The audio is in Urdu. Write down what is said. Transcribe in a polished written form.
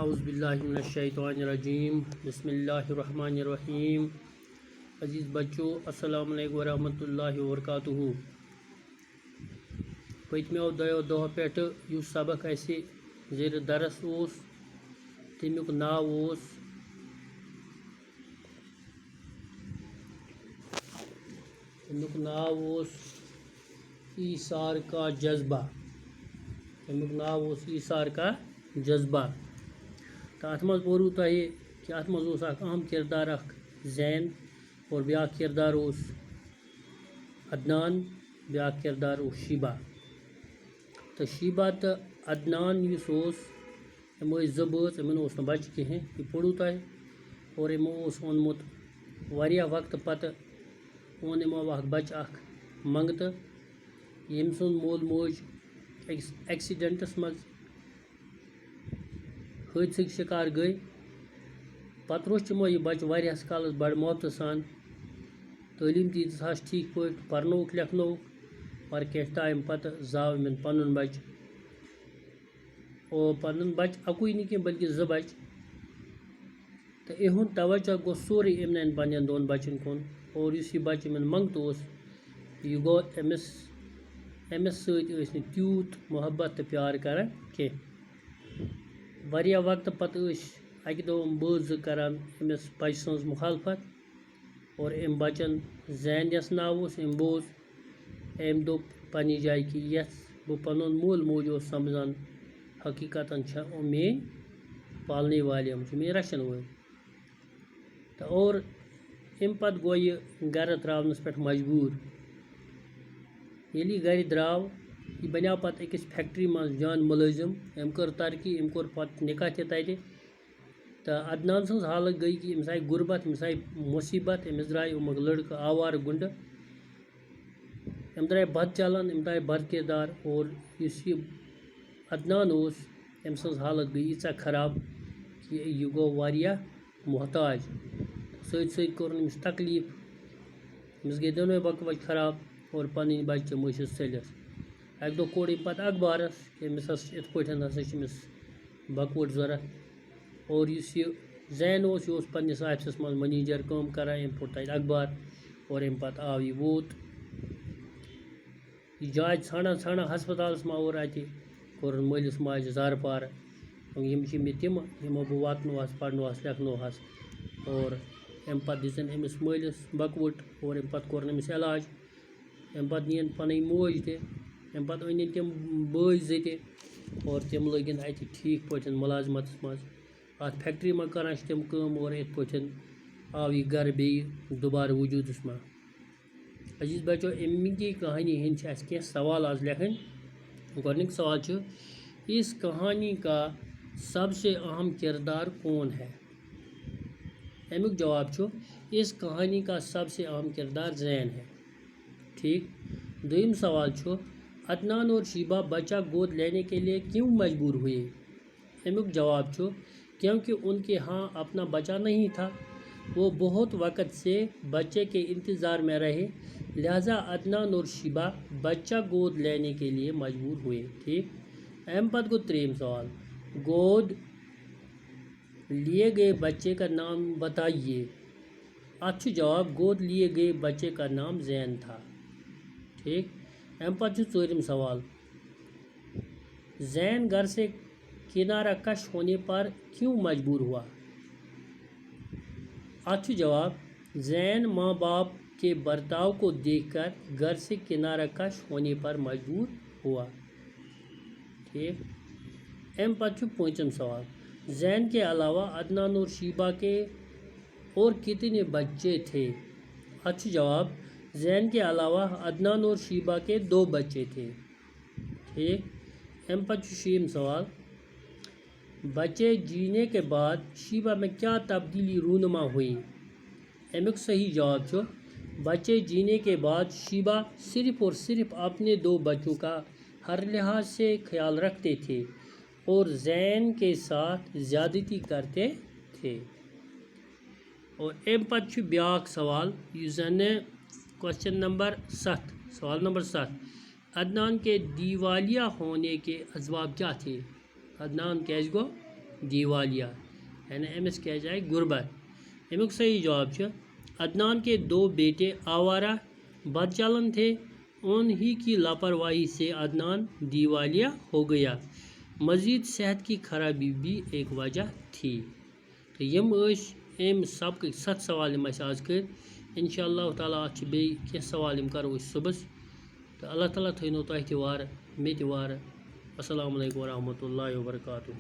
اعوذ باللہ من الشیطان الرجیم بسم اللہ الرحمن الرحیم. عزیز بچوں السلام علیکم ورحمۃ اللہ وبرکاتہ. پتمیو دو دہ پہ اس سبق اسہ زیر درس اس تمیک ناو اس ایثار کا جذبہ. تمیک ناو اس ایثار کا جذبہ. تو ات مز پورو تہ کہ ات مز اس اخ اہم کردار اخ زین اور بیاکھ کردار اس عدنان، بیاکھ کردار اس شیبہ. تو شیبہ تو عدنان اس یمو زٕ بٲژ یمن اوس نہٕ بچہ کہین. یہ پوٚرو تۄہہِ اور یمو اوس اوٚنمُت واریاہ وقتہٕ پتہٕ اوٚن یمو اکھ بچہ اکھ منگتہٕ ییٚمۍ سُنٛد مول موج أکِس ایکسیڈنٹس منٛز حٲدثٕکۍ شکار گٔے. پتہٕ روٚچھ یمو یہِ بچہ واریاہس کالس بڑٕ محبتہٕ سان. تعلیٖم تہِ دِژہَس ٹھیٖک پٲٹھۍ، پرنووُکھ لیکھنووُکھ، مگر کینٛہہ ٹایم پتہٕ زاو یِمن پنُن بچہ. اور پنُن بچہ اکُے نہٕ کینٛہہ بلکہ زٕ بچہ. تہٕ یِہُنٛد توجہ گوٚو سورُے یِمنٕے پننٮ۪ن دۄن بچن کُن. اور یُس یہِ بچہ یِمن منگتہٕ اوس یہِ گوٚو أمِس سۭتۍ ٲسۍ نہٕ تیوٗت محبت تہٕ پیار کران کینٛہہ. واریاہ وقتہٕ پتہٕ ٲسۍ اکہِ دۄہ یِم بٲژ زٕ کران أمِس بچہ سٕنٛز مخالفت. اور أمۍ بچن زین یس ناو اوس أمۍ بوز. أمۍ دوٚپ پننہِ جایہِ کہِ یتھ بہٕ پنُن مول موج اوسُس سمجھان حقیقتاً چھِ یِم میٲنۍ پالنے والہِ، یِم چھِ میٲنۍ رچھن وٲلۍ. تہٕ اور امہِ پتہٕ گوٚو یہِ گرٕ تراونس پٮ۪ٹھ مجبوٗر. ییٚلہِ یہِ گرِ درٛاو یہِ بنیٛاو پتہٕ أکِس فیکٹری منٛز جان مُلٲزم. أمۍ کٔر ترقی، أمۍ کوٚر پتہٕ نکاح تہِ تتہِ. تہٕ عدنان سٕنٛز حالت گٔے کہِ أمِس آیہِ غُربت، أمِس آیہِ مُصیبت. أمِس درٛاے یِمُک لڑکہٕ آوارٕ گُنڈٕ، أمۍ درٛاے بد چلان، أمۍ درٛاے بد کردار. اور یُس یہِ عدنان اوس أمۍ سٕنٛز حالت گٔے ییٖژاہ خراب کہِ یہِ گوٚو واریاہ محتاج. سۭتۍ سۭتۍ کوٚرُن أمِس تکلیٖف، أمِس گٔے دۄنوَے بچہٕ وچہٕ خراب اور پنٕنۍ بچہِ تہِ مٔشِتھ ژٔلِتھ. اکہِ دۄہ کوٚر أمۍ پتہٕ اخبارس کہِ أمِس ہسا چھِ یِتھ پٲٹھۍ ہسا چھِ أمِس بکوٹ ضوٚرتھ. اور یُس یہِ زین اوس یہِ اوس پننِس آفسس منٛز منیجر کٲم کران. أمۍ پوٚر تتہِ اخبار اور أمۍ پتہٕ آو یہِ ووت یہِ جاے ژھانڈان ژھانڈان ہسپتالس منٛز. اور اتہِ کوٚرُن مٲلِس ماجہِ زارٕ پارٕ یِم چھِ مےٚ تِم یِمو بہٕ واتنوہس پرنوہس لیکھنوہس. اور امہِ پتہٕ دِژٕن أمِس مٲلِس بکوٹ اور امہِ پتہٕ کوٚرُن أمِس علاج. امہِ پتہٕ نِیَن پنٕنۍ موج تہِ، امہِ پتہٕ أنِن تِم بٲے زٕ تہِ اور تِم لٲگِن اتہِ ٹھیٖک پٲٹھۍ مُلازمتس منٛز. اتھ فیکٹری منٛز کران چھِ تِم کٲم اور یِتھ پٲٹھۍ آو یہِ گرٕ بیٚیہِ دُبارٕ وجوٗدس منٛز. عزیٖز بچو امِکی کہانی ہٕنٛدۍ چھِ اسہِ کینٛہہ سوال آز لیکھٕنۍ. گۄڈنیُک سوال چھُ اس کہانی کا سب سے اہم کردار کون ہے؟ امیُک جواب چھُ اس کہانی کا سب سے اہم کردار زین ہے. ٹھیک. دوٚیِم سوال چھُ عدنان اور شیبہ بچہ گود لینے کے لیے کیوں مجبور ہوئے؟ امیُک جواب چھُ کیونکہ ان کے ہاں اپنا بچہ نہیں تھا، وہ بہت وقت سے بچے کے انتظار میں رہے، لہذا عدنان اور شیبہ بچہ گود لینے کے لیے مجبور ہوئے. ٹھیک. اَمہِ پتہٕ گوٚو ترٛیٚیِم سوال گود لیے گئے بچے کا نام بتائیے. اتھ چھُ جواب گود لیے گئے بچے کا نام زین تھا. ٹھیک. اَمہِ پتہٕ چھُ ژوٗرِم سوال زین گھر سے کنارہ کش ہونے پر کیوں مجبور ہوا؟ اتھ چھُ جواب زین ماں باپ کے برتاؤ کو دیکھ کر گھر سے کنارہ کش ہونے پر مجبور ہوا. ٹھیک. اَمہِ پتہٕ چھُ پوٗنٛژِم سوال زین کے علاوہ عدنان اور شیبہ کے اور کتنے بچے تھے؟ اتھ چھُ جواب زین کے علاوہ عدنان اور شیبہ کے 2 بچے تھے. ٹھیک. اَمہِ پتہٕ چھُ شیٚیِم سوال بچے جینے کے بعد شیبہ میں کیا تبدیلی رونما ہوئی؟ امیُک صحیح جواب چھُ بچے جینے کے بعد شیبہ صرف اور صرف اپنے 2 بچوں کا ہر لحاظ سے خیال رکھتے تھے اور زین کے ساتھ زیادتی کرتے تھے. اور امہِ پتہٕ چھُ بیٛاکھ سوال یُس زن کوسچن نمبر 7 سوال نمبر 7 عدنان کے دیوالیہ ہونے کے اسباب کیا تھے؟ عدنان کیٛازِ گوٚو دیوالیہ یعنی أمس کیا جائے غربت. امیک صحیح جواب چھُ عدنان کے 2 بیٹے آوارہ بد چلن تھے, انہی کی لاپرواہی سے عدنان دیوالیہ ہو گیا. مزید صحت کی خرابی بھی ایک وجہ تھی. تو یم ام سبق 7 سوال یم آز کر. انشاء اللہ تعالیٰ ات بیٚیہِ کینٛہہ سوال یم کرو أسۍ صبحس. تو اللہ تعالیٰ تھٲینو تۄہہِ تہِ وارٕ مےٚ تہِ وارٕ. السلام علیکم ورحمۃ اللہ وبرکاتہ.